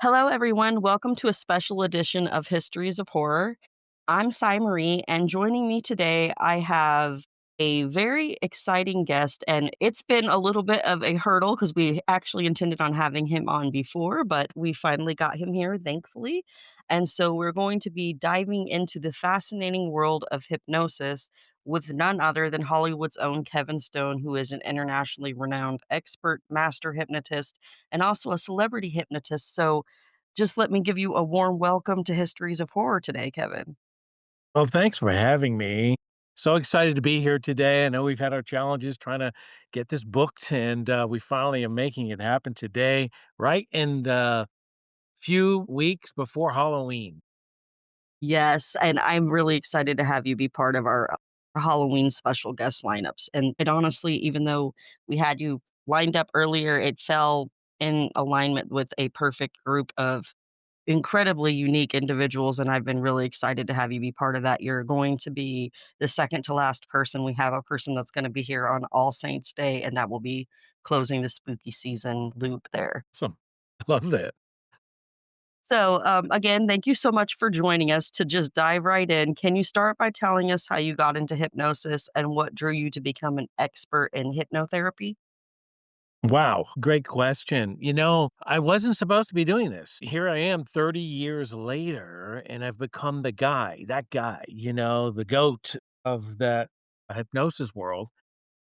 Hello, everyone. Welcome to a special edition of Histories of Horror. I'm Sai Marie, and joining me today, I have a very exciting guest. And it's been a little bit of a hurdle because we actually intended on having him on before, but we finally got him here, thankfully. And so we're going to be diving into the fascinating world of hypnosis with none other than Hollywood's own Kevin Stone, who is an internationally renowned expert master hypnotist and also a celebrity hypnotist. So, just let me give you a warm welcome to Histories of Horror today, Kevin. Well, thanks for having me. So excited to be here today. I know we've had our challenges trying to get this booked, and we finally are making it happen today, right in the few weeks before Halloween. Yes, and I'm really excited to have you be part of our Halloween special guest lineups. And it honestly, even though we had you lined up earlier, it fell in alignment with a perfect group of incredibly unique individuals, and I've been really excited to have you be part of that. You're going to be the second to last person. We have a person that's gonna be here on All Saints Day, and that will be closing the spooky season loop there. Awesome. I love that. So, again, thank you so much for joining us. To just dive right in, can you start by telling us how you got into hypnosis and what drew you to become an expert in hypnotherapy? Wow, great question. I wasn't supposed to be doing this. Here I am 30 years later, and I've become that guy, the goat of that hypnosis world.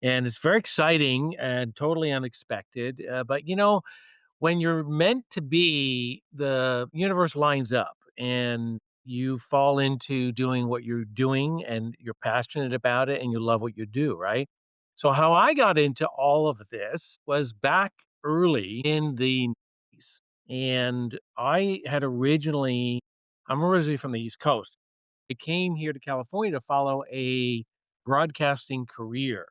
And it's very exciting and totally unexpected. But when you're meant to be, the universe lines up and you fall into doing what you're doing and you're passionate about it and you love what you do, right? So, how I got into all of this was back early in the 90s. And I'm originally from the East Coast. I came here to California to follow a broadcasting career.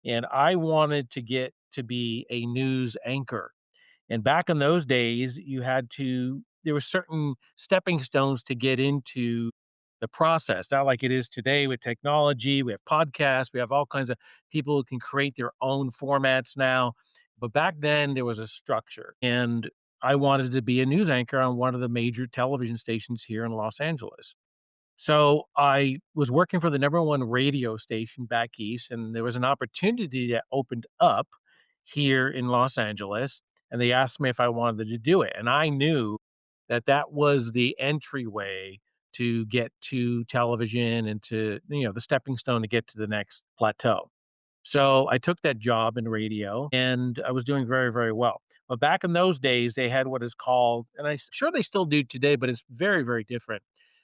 And I wanted to get to be a news anchor. And back in those days, there were certain stepping stones to get into the process, not like it is today with technology. We have podcasts, we have all kinds of people who can create their own formats now. But back then, there was a structure. And I wanted to be a news anchor on one of the major television stations here in Los Angeles. So I was working for the number one radio station back east, and there was an opportunity that opened up here in Los Angeles, and they asked me if I wanted to do it. And I knew that that was the entryway to get to television and to, the stepping stone to get to the next plateau. So I took that job in radio and I was doing very, very well. But back in those days, they had what is called, and I'm sure they still do today, but it's very, very different,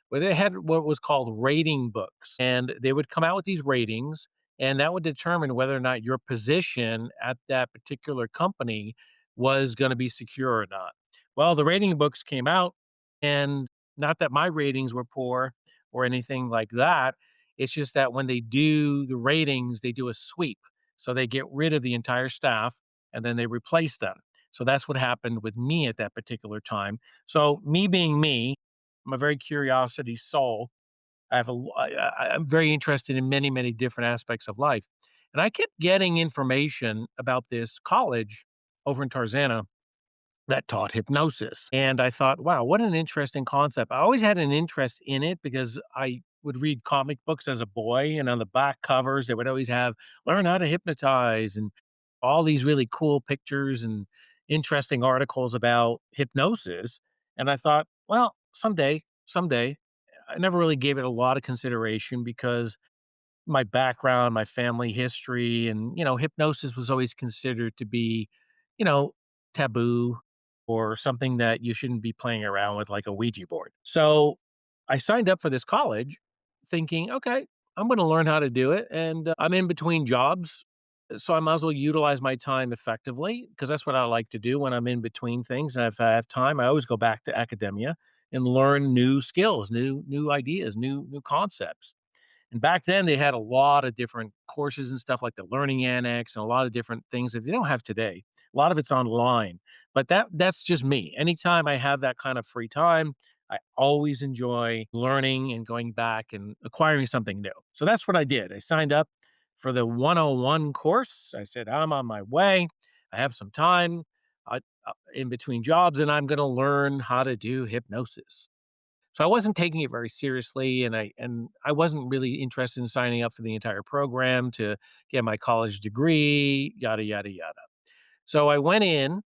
where they had what was called rating books. And they would come out with these ratings, and that would determine whether or not your position at that particular company was going to be secure or not. Well, the rating books came out, and not that my ratings were poor or anything like that. It's just that when they do the ratings, they do a sweep. So they get rid of the entire staff and then they replace them. So that's what happened with me at that particular time. So me being me, I'm a very curiosity soul. I'm very interested in many, many different aspects of life. And I kept getting information about this college over in Tarzana that taught hypnosis. And I thought, wow, what an interesting concept. I always had an interest in it because I would read comic books as a boy, and on the back covers, they would always have learn how to hypnotize and all these really cool pictures and interesting articles about hypnosis. And I thought, well, someday. I never really gave it a lot of consideration because my background, my family history, and, hypnosis was always considered to be, you know, taboo or something that you shouldn't be playing around with like a Ouija board. So I signed up for this college thinking, okay, I'm going to learn how to do it. And I'm in between jobs. So I might as well utilize my time effectively because that's what I like to do when I'm in between things. And if I have time, I always go back to academia and learn new skills, new ideas, new concepts. And back then, they had a lot of different courses and stuff like the Learning Annex and a lot of different things that they don't have today. A lot of it's online, but that's just me. Anytime I have that kind of free time, I always enjoy learning and going back and acquiring something new. So that's what I did. I signed up for the 101 course. I said, I'm on my way. I have some time. in between jobs, and I'm going to learn how to do hypnosis. So I wasn't taking it very seriously, and I wasn't really interested in signing up for the entire program to get my college degree, yada yada yada. So I went in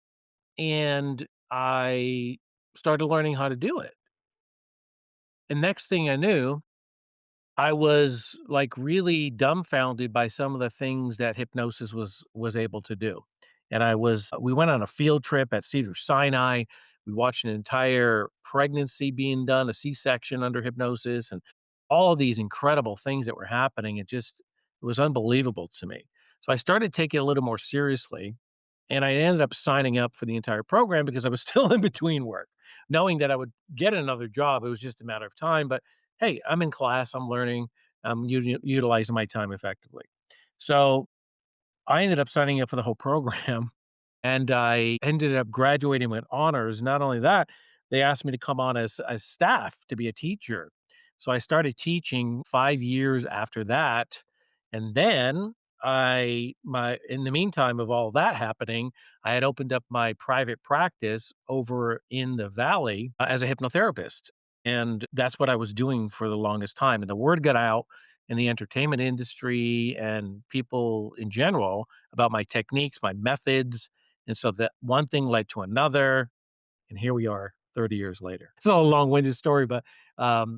and I started learning how to do it. And next thing I knew, I was, like, really dumbfounded by some of the things that hypnosis was able to do, and we went on a field trip at Cedar Sinai. We watched an entire pregnancy being done, a C-section under hypnosis, and all of these incredible things that were happening. It was unbelievable to me. So I started taking it a little more seriously, and I ended up signing up for the entire program because I was still in between work, knowing that I would get another job. It was just a matter of time. But hey, I'm in class, I'm learning, I'm utilizing my time effectively. So I ended up signing up for the whole program and I ended up graduating with honors. Not only that, they asked me to come on as staff to be a teacher. So I started teaching 5 years after that, and then I my in the meantime of all that happening, I had opened up my private practice over in the valley, as a hypnotherapist, and that's what I was doing for the longest time, and the word got out in the entertainment industry and people in general about my techniques, my methods, and so that one thing led to another, and here we are 30 years later. It's a long-winded story, but,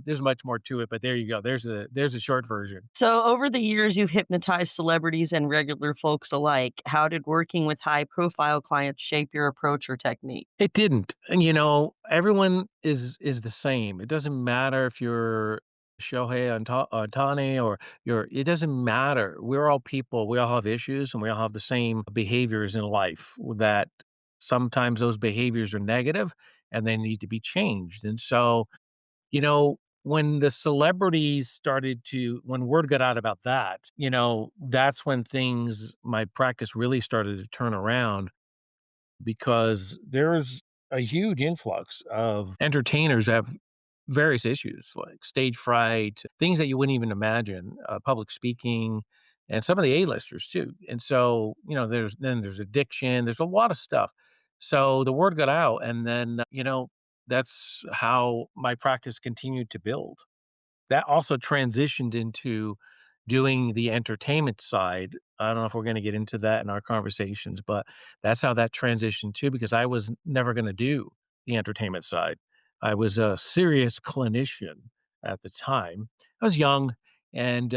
there's much more to it, but there you go. There's a short version. So, over the years, you've hypnotized celebrities and regular folks alike. How did working with high profile clients shape your approach or technique? It didn't, and, everyone is the same. It doesn't matter if you're Shohei Ohtani or it doesn't matter. We're all people. We all have issues, and we all have the same behaviors in life that sometimes those behaviors are negative, and they need to be changed, and so, when the celebrities started to when word got out about that, that's when things my practice really started to turn around because there's a huge influx of entertainers that have various issues like stage fright, things that you wouldn't even imagine, public speaking, and some of the A-listers too. And so, there's addiction, there's a lot of stuff. So the word got out, and then, that's how my practice continued to build. That also transitioned into doing the entertainment side. I don't know if we're gonna get into that in our conversations, but that's how that transitioned too, because I was never gonna do the entertainment side. I was a serious clinician at the time. I was young and,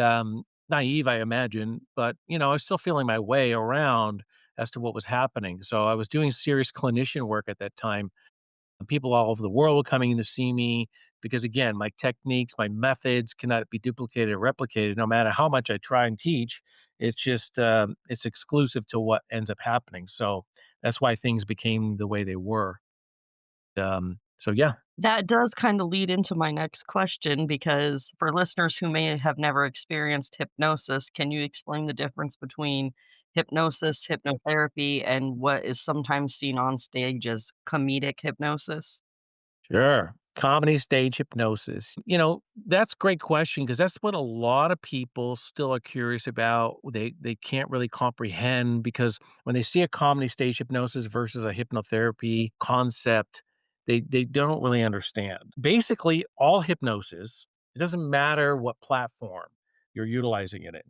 naive, I imagine, but, I was still feeling my way around as to what was happening. So I was doing serious clinician work at that time, and people all over the world were coming in to see me because, again, my techniques, my methods cannot be duplicated or replicated no matter how much I try and teach. It's exclusive to what ends up happening. So that's why things became the way they were. So yeah. That does kind of lead into my next question because for listeners who may have never experienced hypnosis, can you explain the difference between hypnosis, hypnotherapy, and what is sometimes seen on stage as comedic hypnosis? Sure. Comedy stage hypnosis. That's a great question because that's what a lot of people still are curious about. They can't really comprehend because when they see a comedy stage hypnosis versus a hypnotherapy concept, they don't really understand. Basically, all hypnosis, it doesn't matter what platform you're utilizing it in.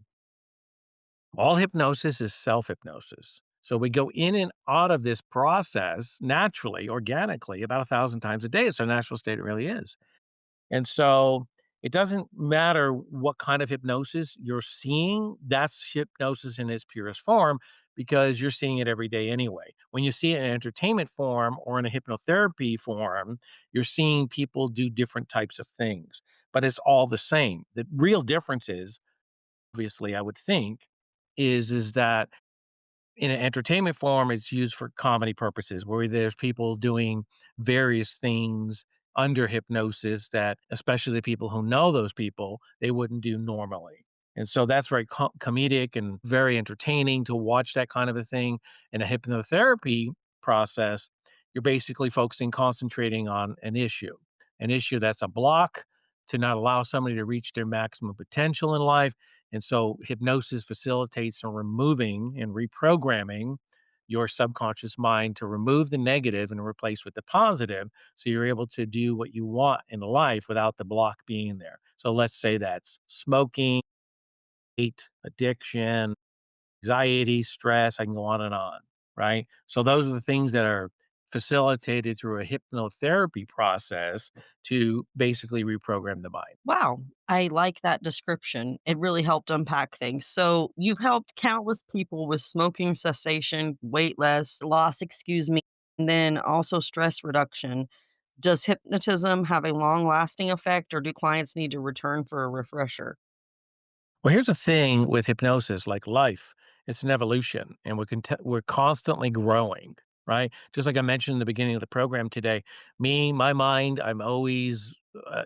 All hypnosis is self hypnosis. So we go in and out of this process naturally, organically, about 1,000 times a day. It's our natural state. It really is. And so it doesn't matter what kind of hypnosis you're seeing. That's hypnosis in its purest form because you're seeing it every day anyway. When you see it in an entertainment form or in a hypnotherapy form, you're seeing people do different types of things, but it's all the same. The real difference is, obviously, I would think, is that in an entertainment form, it's used for comedy purposes, where there's people doing various things under hypnosis that, especially the people who know those people, they wouldn't do normally. And so that's very comedic and very entertaining to watch that kind of a thing. In a hypnotherapy process, you're basically focusing, concentrating on an issue that's a block to not allow somebody to reach their maximum potential in life. And so hypnosis facilitates and removing and reprogramming your subconscious mind to remove the negative and replace with the positive. So you're able to do what you want in life without the block being there. So let's say that's smoking, hate, addiction, anxiety, stress. I can go on, right? So those are the things that are facilitated through a hypnotherapy process to basically reprogram the mind. Wow, I like that description. It really helped unpack things. So, you've helped countless people with smoking cessation, weight loss, excuse me, and then also stress reduction. Does hypnotism have a long lasting effect, or do clients need to return for a refresher? Well, here's the thing with hypnosis, like life, it's an evolution and we're constantly growing, right? Just like I mentioned in the beginning of the program today, my mind, I'm always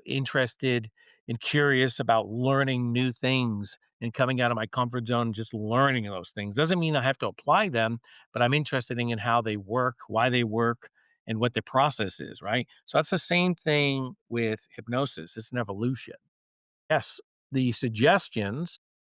interested and curious about learning new things and coming out of my comfort zone, just learning those things. Doesn't mean I have to apply them, but I'm interested in how they work, why they work, and what the process is, right? So that's the same thing with hypnosis. It's an evolution. Yes, the suggestions,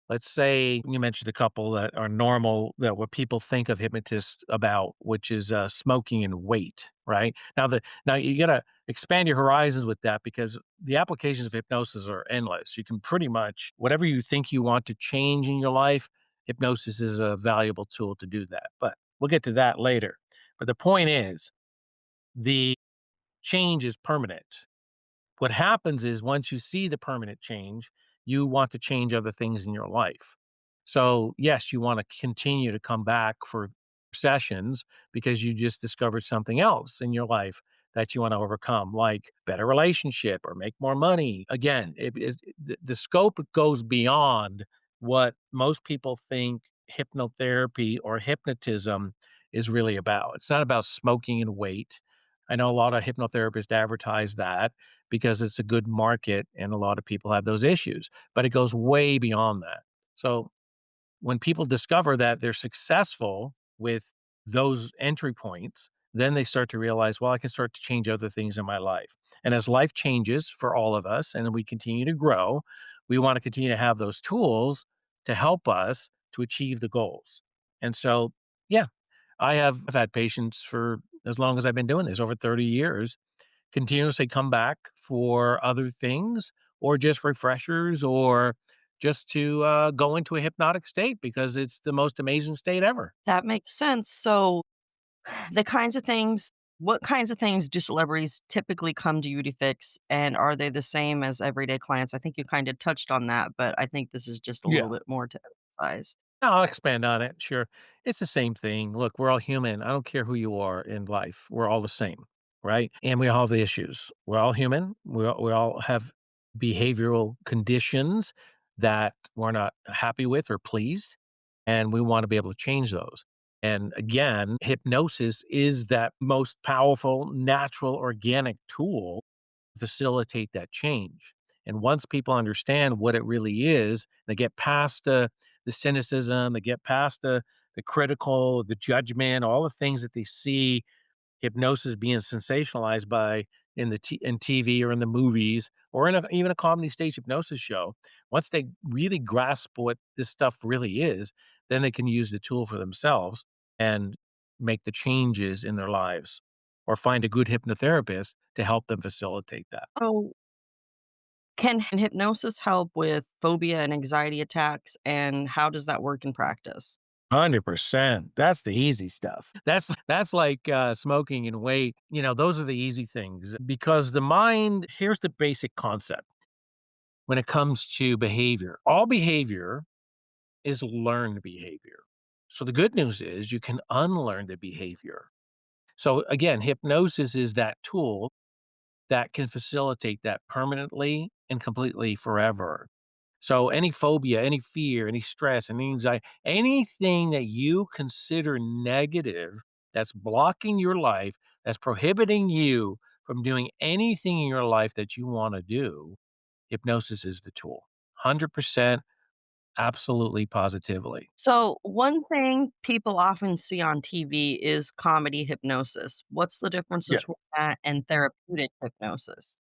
let's say you mentioned a couple that are normal, that what people think of hypnotists about, which is, smoking and weight, right? Now you gotta expand your horizons with that because the applications of hypnosis are endless. You can pretty much whatever you think you want to change in your life, hypnosis is a valuable tool to do that, but we'll get to that later. But the point is, the change is permanent. What happens is once you see the permanent change, you want to change other things in your life. So, yes, you want to continue to come back for sessions because you just discovered something else in your life that you want to overcome, like better relationship or make more money. Again, it is the scope goes beyond what most people think hypnotherapy or hypnotism is really about. It's not about smoking and weight. I know a lot of hypnotherapists advertise that because it's a good market and a lot of people have those issues, but it goes way beyond that. So when people discover that they're successful with those entry points, then they start to realize, well, I can start to change other things in my life. And as life changes for all of us and we continue to grow, we want to continue to have those tools to help us to achieve the goals. And so, yeah, I've had patients for as long as I've been doing this, over 30 years, continuously come back for other things or just refreshers or just to, go into a hypnotic state because it's the most amazing state ever. That makes sense. So, the kinds of things what kinds of things do celebrities typically come to you to fix, and are they the same as everyday clients? I think you kinda touched on that, but I think this is just a Yeah. little bit more to emphasize. No, I'll expand on it, sure. It's the same thing. Look, we're all human. I don't care who you are in life. We're all the same, right? And we all have the issues. We're all human. We all have behavioral conditions that we're not happy with or pleased, and we want to be able to change those. And again, hypnosis is that most powerful, natural, organic tool to facilitate that change. And once people understand what it really is, they get past the cynicism, they get past the critical, the judgment, all the things that they see hypnosis being sensationalized by in TV or in the movies or in even a comedy stage hypnosis show. Once they really grasp what this stuff really is, then they can use the tool for themselves and make the changes in their lives or find a good hypnotherapist to help them facilitate that. So, can hypnosis help with phobia and anxiety attacks, and how does that work in practice? 100%. That's the easy stuff. That's like, smoking and weight, those are the easy things because the mind here's the basic concept when it comes to behavior. All behavior is learned behavior. So the good news is you can unlearn the behavior. So again, hypnosis is that tool that can facilitate that permanently and completely forever. So any phobia, any fear, any stress, any anxiety, anything that you consider negative that's blocking your life, that's prohibiting you from doing anything in your life that you want to do, hypnosis is the tool. 100% absolutely positively. So, one thing people often see on TV is comedy hypnosis. What's the difference Yeah. between that and therapeutic hypnosis?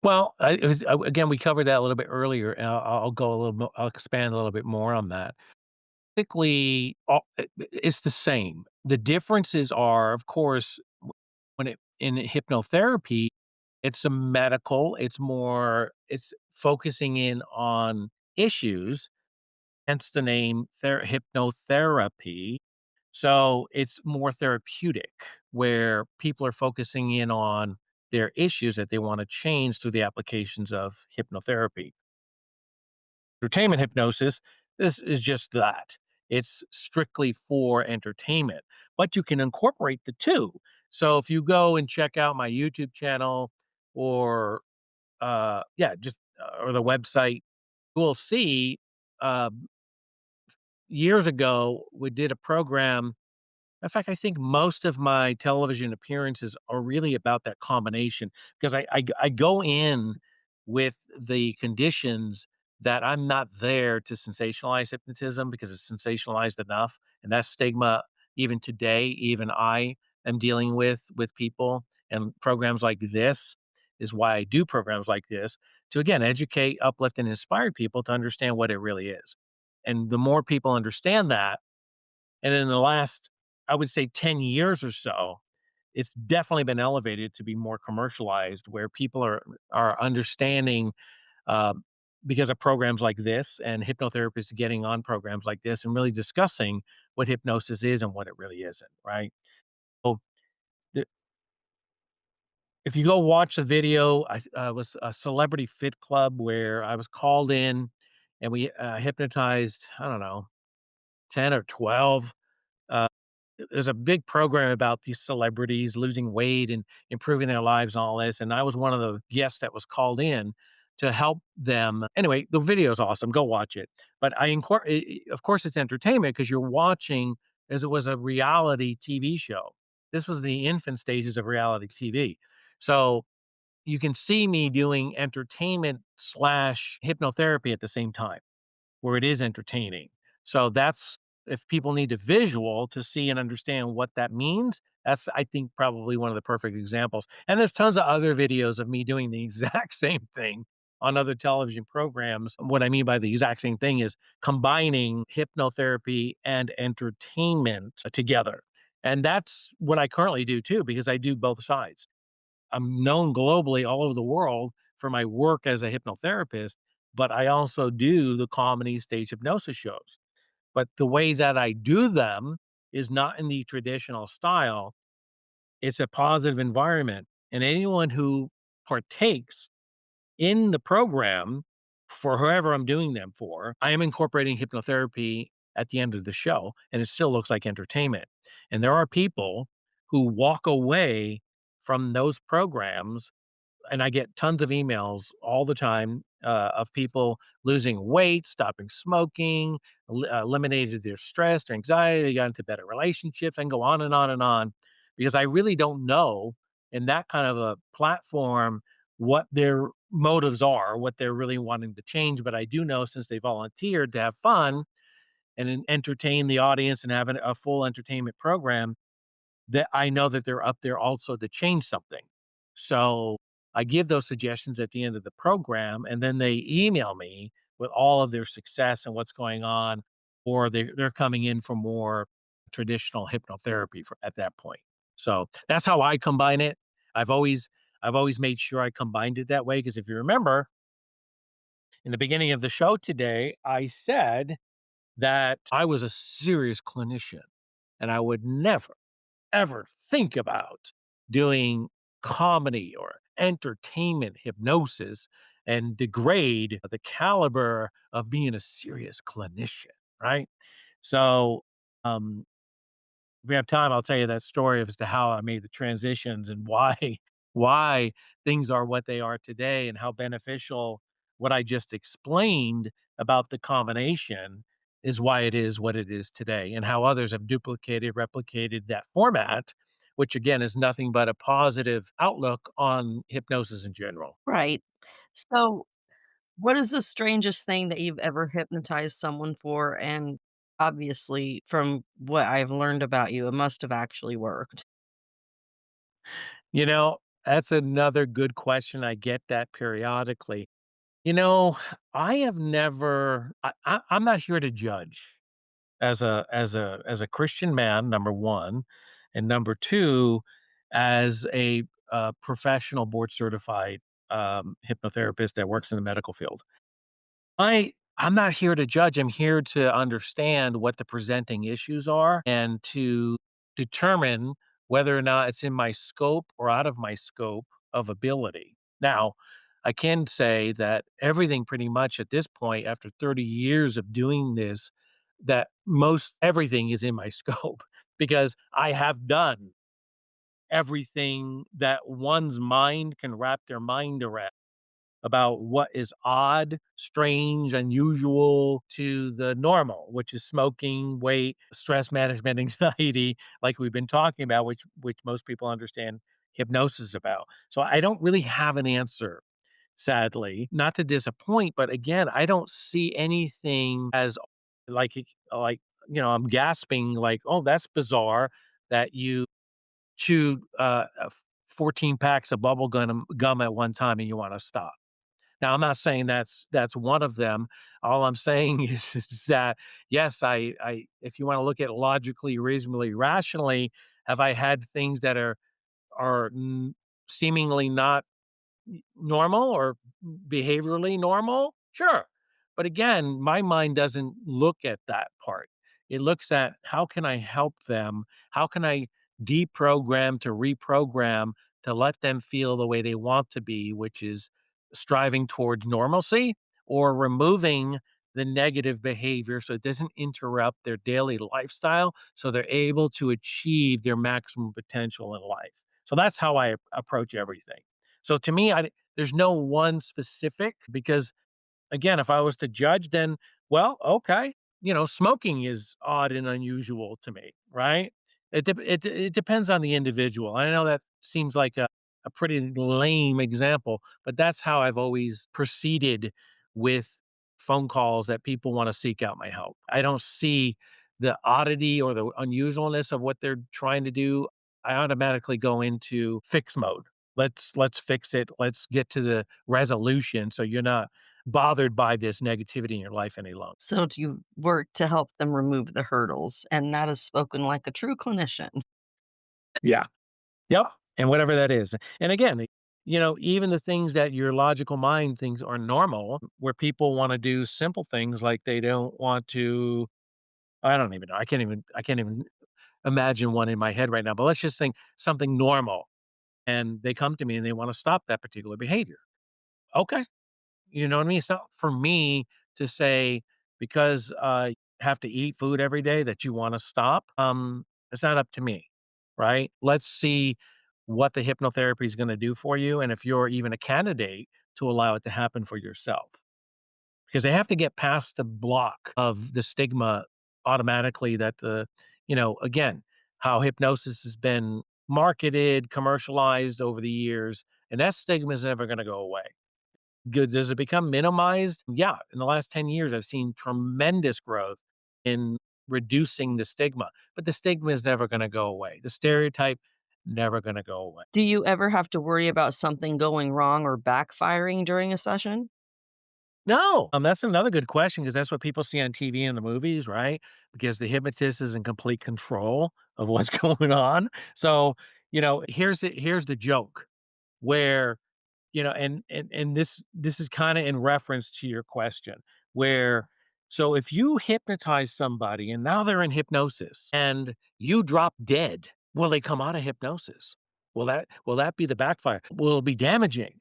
Well, again, we covered that a little bit earlier. And I'll go a little. I'll expand a little bit more on that. Basically, all it's the same. The differences are, of course, when it in hypnotherapy, it's a medical, it's focusing in on issues, hence the name hypnotherapy. So it's more therapeutic, where people are focusing in on their issues that they want to change through the applications of hypnotherapy. Entertainment hypnosis, this is just that. It's strictly for entertainment, but you can incorporate the two. So if you go and check out my YouTube channel or yeah, just or the website, you will see uh, years ago we did a program. In fact, I think most of my television appearances are really about that combination because I go in with the conditions that I'm not there to sensationalize hypnotism because it's sensationalized enough, and that stigma even today, even I am dealing with people, and programs like this is why I do programs like this to again educate, uplift, and inspire people to understand what it really is. And the more people understand that, and in the last, I would say 10 years or so, it's definitely been elevated to be more commercialized where people are understanding, um, because of programs like this and hypnotherapists getting on programs like this and really discussing what hypnosis is and what it really isn't, right? So, the if you go watch the video, was a celebrity fit club where I was called in and we, hypnotized, I don't know, 10 or 12, uh there's a big program about these celebrities losing weight and improving their lives and all this, and I was one of the guests that was called in to help them. Anyway, the video is awesome, go watch it. But of course, it's entertainment because 'cause you're watching as it was a reality TV show. This was the infant stages of reality TV. So, you can see me doing entertainment/hypnotherapy slash hypnotherapy at the same time where it is entertaining. So that's if people need a visual to see and understand what that means, that's I think probably one of the perfect examples. And there's tons of other videos of me doing the exact same thing on other television programs. What I mean by the exact same thing is combining hypnotherapy and entertainment together. And that's what I currently do too, because I do both sides. I'm known globally all over the world for my work as a hypnotherapist, but I also do the comedy stage hypnosis shows. But the way that I do them is not in the traditional style. It's a positive environment. And anyone who partakes in the program for whoever I'm doing them for, I am incorporating hypnotherapy at the end of the show, and it still looks like entertainment. And there are people who walk away from those programs and I get tons of emails all the time of people losing weight, stopping smoking, eliminated their stress, their anxiety, they got into better relationships, and go on and on and on. Because I really don't know in that kind of a platform what their motives are, what they're really wanting to change. But I do know since they volunteered to have fun and entertain the audience and have a full entertainment program, that I know that they're up there also to change something. So, I give those suggestions at the end of the program, and then they email me with all of their success and what's going on, or they're coming in for more traditional hypnotherapy for at that point. So, that's how I combine it. I've always I've always made sure I combined it that way because if you remember, in the beginning of the show today, I said that I was a serious clinician, and I would never ever think about doing comedy or entertainment hypnosis and degrade the caliber of being a serious clinician, right? So, um, if we have time, I'll tell you that story as to how I made the transitions and why why things are what they are today and how beneficial what I just explained about the combination is why it is what it is today and how others have duplicated, replicated that format, which again is nothing but a positive outlook on hypnosis in general. Right. So, what is the strangest thing that you've ever hypnotized someone for? And obviously, from what I've learned about you, it must have actually worked. You know, that's another good question. I get that periodically. You know, I have never I'm not here to judge. as a Christian man, number 1, and number 2, as a, professional board certified, hypnotherapist that works in the medical field. I'm not here to judge, I'm here to understand what the presenting issues are and to determine whether or not it's in my scope or out of my scope of ability. Now, I can say that everything pretty much at this point, after 30 years of doing this, that most everything is in my scope because I have done everything that one's mind can wrap their mind around about what is odd, strange, unusual to the normal, which is smoking, weight, stress management, anxiety, like we've been talking about, which most people understand hypnosis about. So I don't really have an answer, sadly, not to disappoint, but again, I don't see anything as like like I'm gasping like, oh, that's bizarre that you chewed 14 packs of bubble gum at one time and you want to stop. Now, I'm not saying that's one of them. All I'm saying is that, yes, I if you wanna look at it logically, reasonably, rationally, have I had things that are n seemingly not normal or behaviorally normal? Sure. But again, my mind doesn't look at that part. It looks at how can I help them? How can I deprogram to reprogram to let them feel the way they want to be, which is striving towards normalcy or removing the negative behavior so it doesn't interrupt their daily lifestyle so they're able to achieve their maximum potential in life. So that's how I approach everything. So to me, there's no one specific because again, if I was to judge, then, well, okay, smoking is odd and unusual to me, right? It depends on the individual. I know that seems like a pretty lame example, but that's how I've always proceeded with phone calls that people want to seek out my help. I don't see the oddity or the unusualness of what they're trying to do. I automatically go into fix mode. Let's fix it. Let's get to the resolution so you're not bothered by this negativity in your life any longer. So do you work to help them remove the hurdles? And that is spoken like a true clinician. Yeah. Yep. And whatever that is. And again, even the things that your logical mind thinks are normal, where people want to do simple things like they don't want to, I don't even know. I can't even imagine one in my head right now, but let's just think something normal. And they come to me and they want to stop that particular behavior. Okay. You know what I mean? It's not for me to say because, you have to eat food every day that you wanna stop, it's not up to me, right? Let's see what the hypnotherapy is gonna do for you and if you're even a candidate to allow it to happen for yourself. Because they have to get past the block of the stigma automatically that again, how hypnosis has been marketed, commercialized over the years, and that stigma is never gonna go away. Good. Does it become minimized? Yeah. In the last 10 years, I've seen tremendous growth in reducing the stigma, but the stigma is never going to go away. The stereotype never going to go away. Do you ever have to worry about something going wrong or backfiring during a session? No, that's another good question because that's what people see on TV and the movies, right? Because the hypnotist is in complete control of what's going on. So, here's the joke where and this is kinda in reference to your question, where so if you hypnotize somebody and now they're in hypnosis and you drop dead, will they come out of hypnosis? Will that be the backfire? Will it be damaging?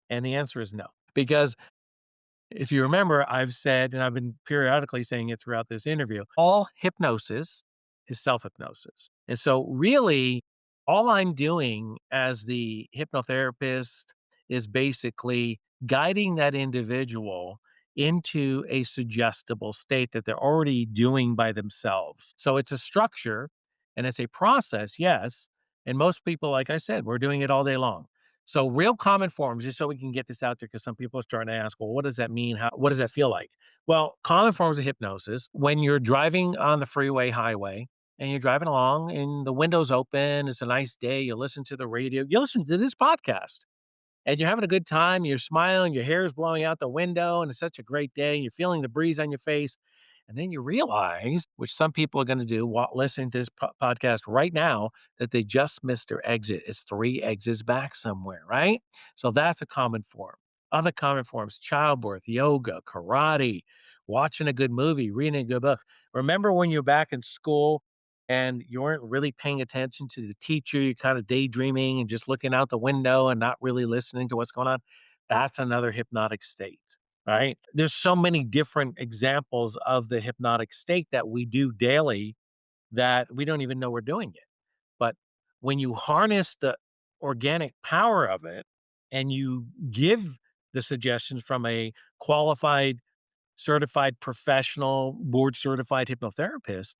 And the answer is no, because if you remember, I've said, and I've been periodically saying it throughout this interview, all hypnosis is self hypnosis. And so, really, all I'm doing as the hypnotherapist is basically guiding that individual into a suggestible state that they're already doing by themselves. So, it's a structure and it's a process, yes. And most people, like I said, we're doing it all day long. So real common forms, just so we can get this out there, because some people are starting to ask, well, what does that mean? What does that feel like? Well, common forms of hypnosis, when you're driving on the freeway highway and you're driving along and the window's open, it's a nice day, you listen to the radio, you listen to this podcast and you're having a good time, you're smiling, your hair is blowing out the window, and it's such a great day, and you're feeling the breeze on your face. And then you realize, which some people are going to do while listening to this podcast right now, that they just missed their exit. It's three exits back somewhere, right? So that's a common form. Other common forms: childbirth, yoga, karate, watching a good movie, reading a good book. Remember when you're back in school and you weren't really paying attention to the teacher, you're kind of daydreaming and just looking out the window and not really listening to what's going on? That's another hypnotic state, right? There's so many different examples of the hypnotic state that we do daily that we don't even know we're doing it. But when you harness the organic power of it and you give the suggestions from a qualified, certified professional, board certified hypnotherapist,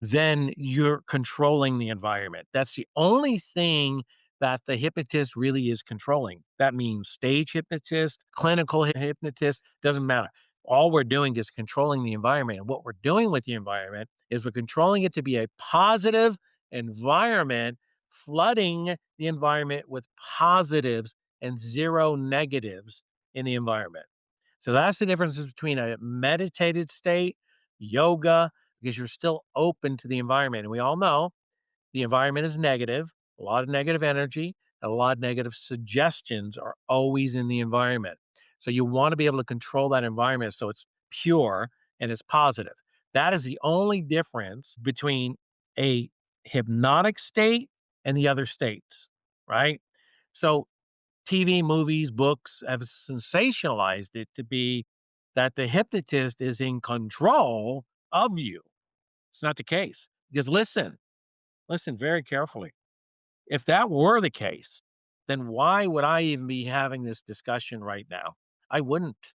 then you're controlling the environment. That's the only thing that the hypnotist really is controlling. That means stage hypnotist, clinical hypnotist, doesn't matter. All we're doing is controlling the environment. And what we're doing with the environment is we're controlling it to be a positive environment, flooding the environment with positives and zero negatives in the environment. So that's the difference between a meditated state, yoga, because you're still open to the environment. And we all know the environment is negative, a lot of negative energy, and a lot of negative suggestions are always in the environment. So you want to be able to control that environment so it's pure and it's positive. That is the only difference between a hypnotic state and the other states, right? So TV, movies, books have sensationalized it to be that the hypnotist is in control of you. It's not the case. Because listen very carefully. If that were the case, then why would I even be having this discussion right now? I wouldn't.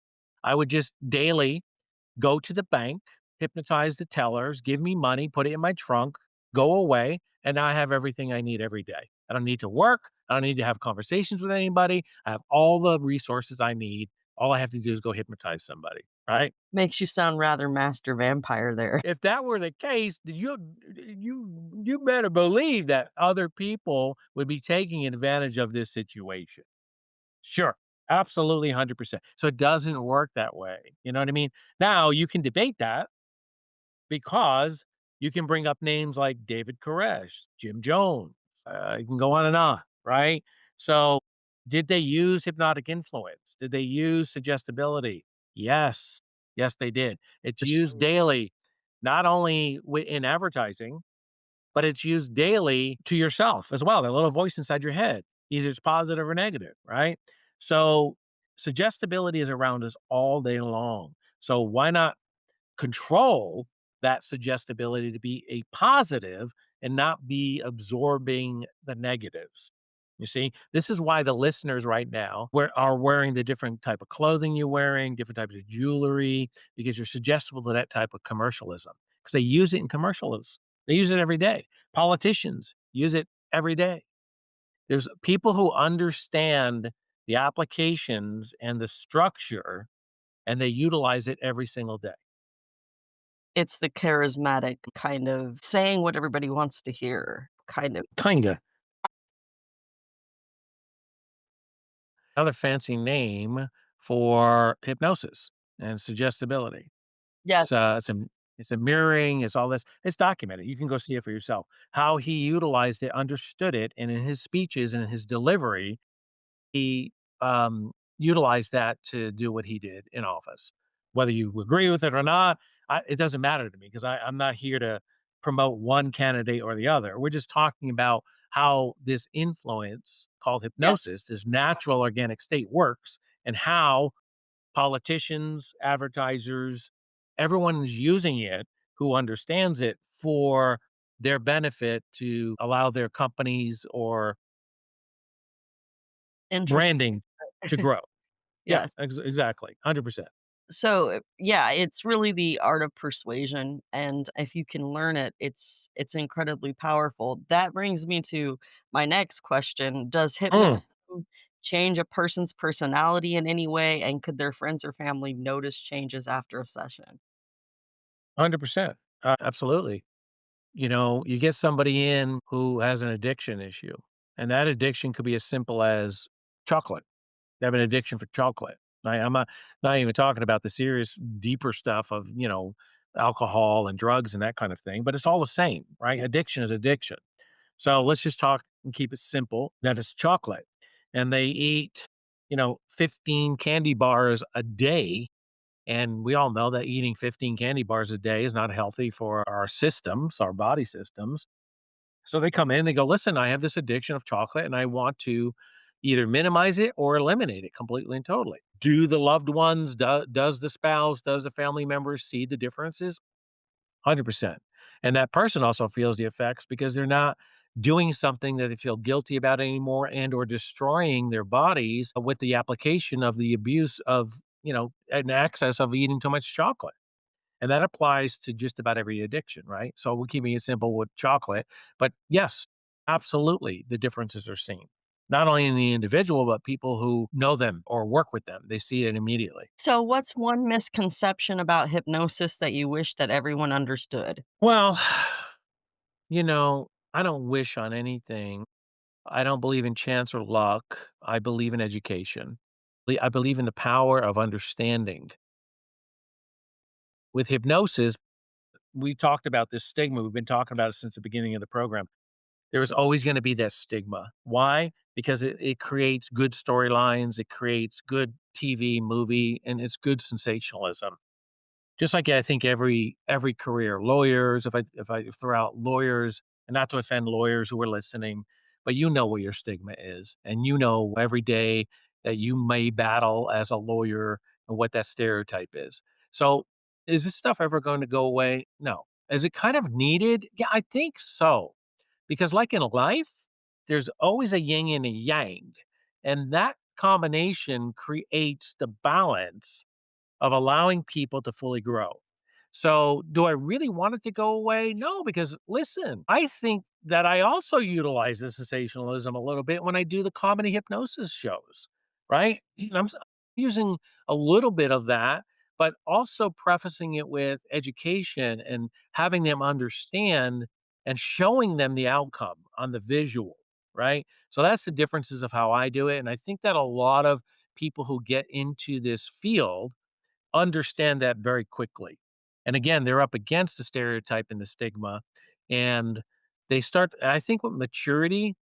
I would just daily go to the bank, hypnotize the tellers, give me money, put it in my trunk, go away, and I have everything I need every day. I don't need to work. I don't need to have conversations with anybody. I have all the resources I need. All I have to do is go hypnotize somebody, right? Makes you sound rather master vampire there. If that were the case, then you better believe that other people would be taking advantage of this situation. Sure, absolutely 100%. So it doesn't work that way, you know what I mean? Now you can debate that because you can bring up names like David Koresh, Jim Jones, you can go on and on, right? So, did they use hypnotic influence? Did they use suggestibility? Yes. Yes, they did. It's used daily, not only in advertising, but it's used daily to yourself as well. That little voice inside your head, either it's positive or negative, right? So, suggestibility is around us all day long. So, why not control that suggestibility to be a positive and not be absorbing the negatives? You see, this is why the listeners right now are wearing the different type of clothing you're wearing, different types of jewelry, because you're suggestible to that type of commercialism because they use it in commercials. They use it every day. Politicians use it every day. There's people who understand the applications and the structure and they utilize it every single day. It's the charismatic kind of saying what everybody wants to hear, kind of. Kinda. Another fancy name for hypnosis and suggestibility. Yes, It's a mirroring, it's all this. It's documented. You can go see it for yourself. How he utilized it, understood it, and in his speeches and his delivery, he, utilized that to do what he did in office. Whether you agree with it or not, it doesn't matter to me because I'm not here to promote one candidate or the other. We're just talking about how this influence called yeah. hypnosis, this natural organic state works, and how politicians, advertisers, everyone is using it who understands it for their benefit to allow their companies or Interest. branding to grow. Yeah, Yes. exactly, 100%. So, yeah, it's really the art of persuasion, and if you can learn it, it's incredibly powerful. That brings me to my next question. Does Mm, hypnotism change a person's personality in any way, and could their friends or family notice changes after a session? 100%. Absolutely. You know, you get somebody in who has an addiction issue, and that addiction could be as simple as chocolate. They have an addiction for chocolate. I'm not even talking about the serious, deeper stuff of, alcohol and drugs and that kind of thing, but it's all the same, right? Addiction is addiction. So let's just talk and keep it simple that it's chocolate. And they eat, 15 candy bars a day. And we all know that eating 15 candy bars a day is not healthy for our systems, our body systems. So they come in, they go, listen, I have this addiction of chocolate and I want to either minimize it or eliminate it completely and totally. Do the loved ones, does the spouse, does the family members see the differences? 100%. And that person also feels the effects because they're not doing something that they feel guilty about anymore and or destroying their bodies with the application of the abuse of, an excess of eating too much chocolate. And that applies to just about every addiction, right? So we're keeping it simple with chocolate. But yes, absolutely, the differences are seen. Not only in the individual, but people who know them or work with them. They see it immediately. So, what's one misconception about hypnosis that you wish that everyone understood? Well, I don't wish on anything. I don't believe in chance or luck. I believe in education. I believe in the power of understanding. With hypnosis, we talked about this stigma. We've been talking about it since the beginning of the program. There is always going to be that stigma. Why? Because it creates good storylines, it creates good TV, movie, and it's good sensationalism. Just like I think every career, lawyers, if I throw out lawyers, and not to offend lawyers who are listening, but you know what your stigma is, and you know every day that you may battle as a lawyer and what that stereotype is. So, is this stuff ever going to go away? No. Is it kind of needed? Yeah, I think so. Because like in life, there's always a yin and a yang, and that combination creates the balance of allowing people to fully grow. So, do I really want it to go away? No, because listen, I think that I also utilize the sensationalism a little bit when I do the comedy hypnosis shows, right? I'm using a little bit of that, but also prefacing it with education and having them understand and showing them the outcome on the visual, right? So, that's the differences of how I do it. And I think that a lot of people who get into this field understand that very quickly. And again, they're up against the stereotype and the stigma. And they start, I think, with maturity.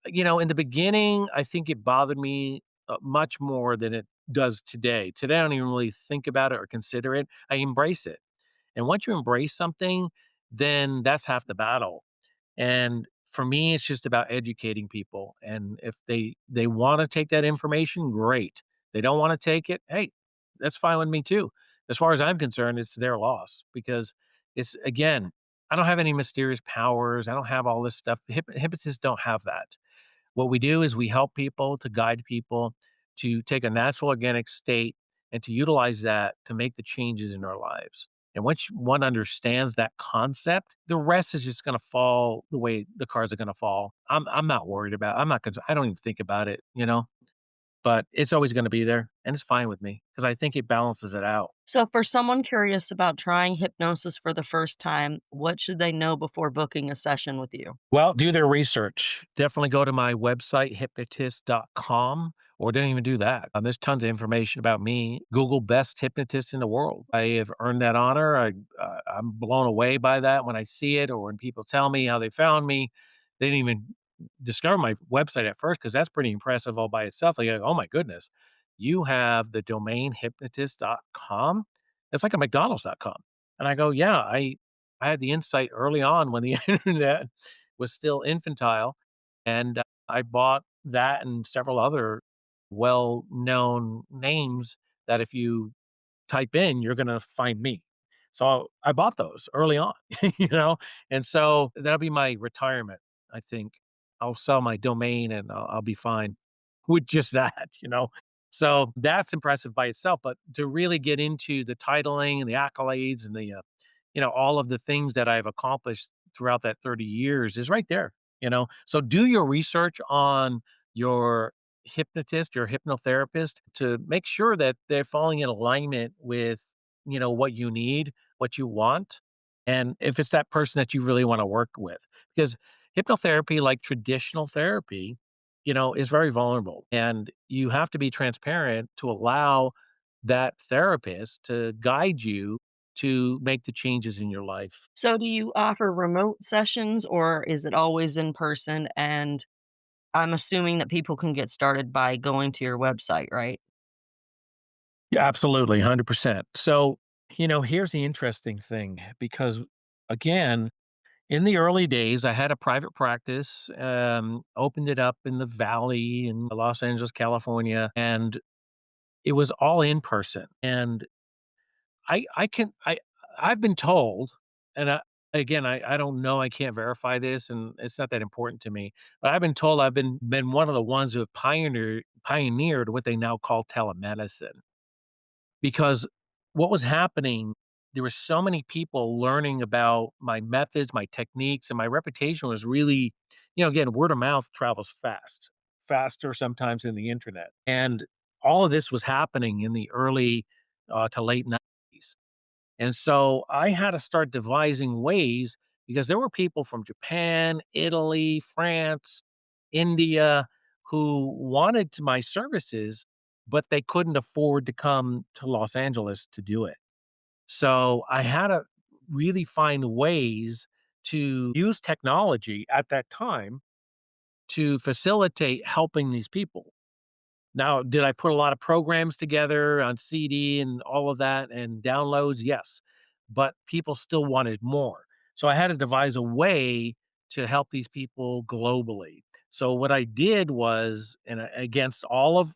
In the beginning, I think it bothered me much more than it does today. Today, I don't even really think about it or consider it. I embrace it. And once you embrace something, then that's half the battle. And for me, it's just about educating people. And if they want to take that information, great. They don't want to take it, hey, that's fine with me too. As far as I'm concerned, it's their loss because it's again, I don't have any mysterious powers. I don't have all this stuff. Hypnotists don't have that. What we do is we help people to guide people to take a natural organic state and to utilize that to make the changes in our lives. And once one understands that concept, the rest is just going to fall the way the cards are going to fall. I'm not worried about. I'm not. I don't even think about it. But it's always going to be there, and it's fine with me because I think it balances it out. So, for someone curious about trying hypnosis for the first time, what should they know before booking a session with you? Well, do their research. Definitely go to my website, hypnotist.com, or don't even do that. There's tons of information about me. Google best hypnotist in the world. I have earned that honor. I'm blown away by that when I see it or when people tell me how they found me. They didn't even discover my website at first because that's pretty impressive all by itself. Like, oh my goodness, you have the domain hypnotist.com. It's like a McDonald's.com. And I go, yeah, I had the insight early on when the internet was still infantile, and I bought that and several other well-known names that if you type in, you're gonna find me. So I bought those early on, you know, and so that'll be my retirement, I think. I'll sell my domain and I'll be fine with just that, you know? So that's impressive by itself, but to really get into the titling and the accolades and all of the things that I've accomplished throughout that 30 years is right there. So do your research on your hypnotist, your hypnotherapist to make sure that they're falling in alignment with, what you need, what you want. And if it's that person that you really want to work with, because hypnotherapy, like traditional therapy, is very vulnerable and you have to be transparent to allow that therapist to guide you to make the changes in your life. So do you offer remote sessions or is it always in person? And I'm assuming that people can get started by going to your website, right? Yeah, absolutely, 100%. So, here's the interesting thing because, again, in the early days, I had a private practice, opened it up in the Valley in Los Angeles, California, and it was all in person. And I've been told, and I don't know, I can't verify this, and it's not that important to me, but I've been told I've been one of the ones who have pioneered what they now call telemedicine. Because what was happening, there were so many people learning about my methods, my techniques, and my reputation was really, again, word of mouth travels fast, faster sometimes than the internet. And all of this was happening in the early to late 90s. And so I had to start devising ways because there were people from Japan, Italy, France, India who wanted my services, but they couldn't afford to come to Los Angeles to do it. So I had to really find ways to use technology at that time to facilitate helping these people. Now, did I put a lot of programs together on CD and all of that and downloads? Yes, but people still wanted more. So I had to devise a way to help these people globally. So what I did was, and against all of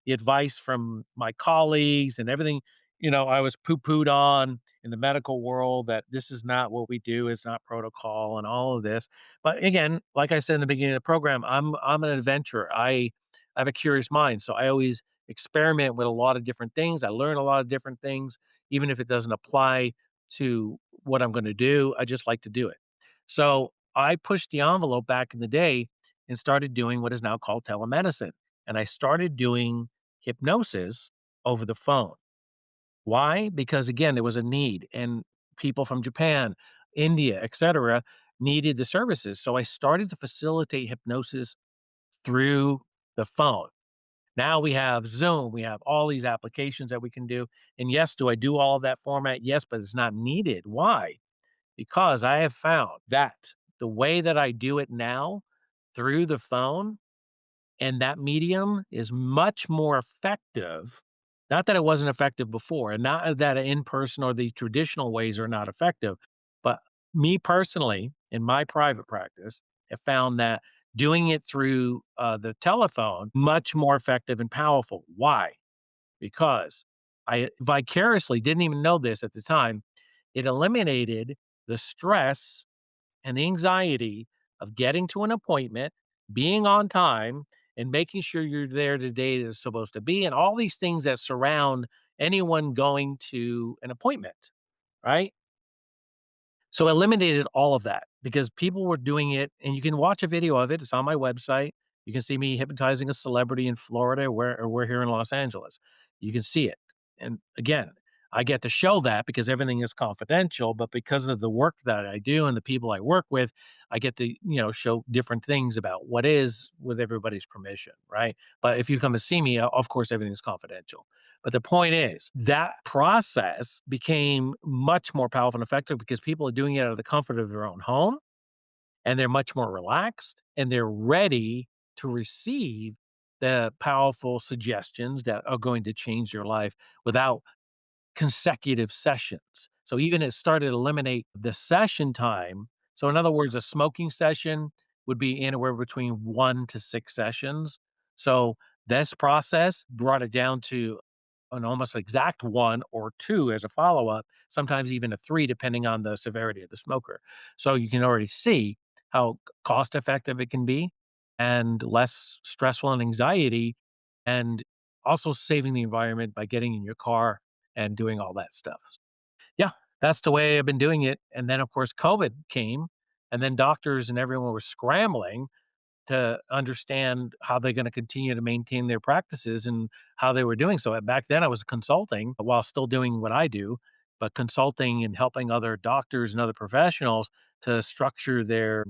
the advice from my colleagues and everything, I was poo-pooed on in the medical world that this is not what we do, it's not protocol and all of this. But again, like I said in the beginning of the program, I'm an adventurer. I have a curious mind, so I always experiment with a lot of different things. I learn a lot of different things, even if it doesn't apply to what I'm gonna do, I just like to do it. So, I pushed the envelope back in the day and started doing what is now called telemedicine, and I started doing hypnosis over the phone. Why? Because, again, there was a need, and people from Japan, India, etcetera, needed the services, so I started to facilitate hypnosis through the phone. Now we have Zoom, we have all these applications that we can do. And yes, do I do all of that format? Yes, but it's not needed. Why? Because I have found that the way that I do it now through the phone and that medium is much more effective. Not that it wasn't effective before, and not that in person or the traditional ways are not effective, but me personally, in my private practice, have found that doing it through the telephone much more effective and powerful. Why? Because I vicariously didn't even know this at the time. It eliminated the stress and the anxiety of getting to an appointment, being on time, and making sure you're there the day that it's supposed to be, and all these things that surround anyone going to an appointment, right? So, eliminated all of that because people were doing it, and you can watch a video of it. It's on my website. You can see me hypnotizing a celebrity in Florida, where or we're here in Los Angeles. You can see it. And again, I get to show that because everything is confidential, but because of the work that I do and the people I work with, I get to, show different things about what is with everybody's permission, right? But if you come to see me, of course, everything is confidential. But the point is, that process became much more powerful and effective because people are doing it out of the comfort of their own home, and they're much more relaxed, and they're ready to receive the powerful suggestions that are going to change your life without consecutive sessions. So even it started to eliminate the session time. So in other words, a smoking session would be anywhere between 1 to 6 sessions. So this process brought it down to an almost exact 1 or 2 as a follow-up, sometimes even a 3 depending on the severity of the smoker. So you can already see how cost effective it can be and less stressful and anxiety, and also saving the environment by getting in your car and doing all that stuff. Yeah, that's the way I've been doing it, and then, of course, COVID came, and then doctors and everyone were scrambling to understand how they're gonna continue to maintain their practices and how they were doing so. Back then, I was consulting while still doing what I do, but consulting and helping other doctors and other professionals to structure their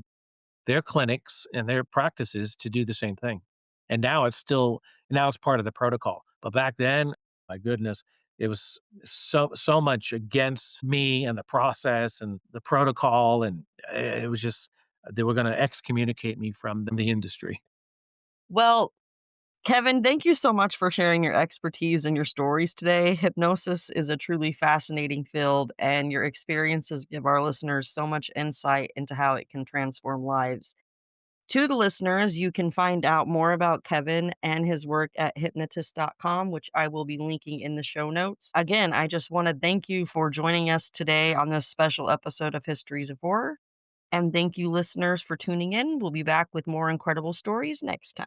clinics and their practices to do the same thing. And now it's part of the protocol. But back then, my goodness, It was so much against me and the process and the protocol, and it was just they were gonna excommunicate me from the industry. Well, Kevin, thank you so much for sharing your expertise and your stories today. Hypnosis is a truly fascinating field, and your experiences give our listeners so much insight into how it can transform lives. To the listeners, you can find out more about Kevin and his work at hypnotist.com, which I will be linking in the show notes. Again, I just want to thank you for joining us today on this special episode of Histories of Horror. And thank you, listeners, for tuning in. We'll be back with more incredible stories next time.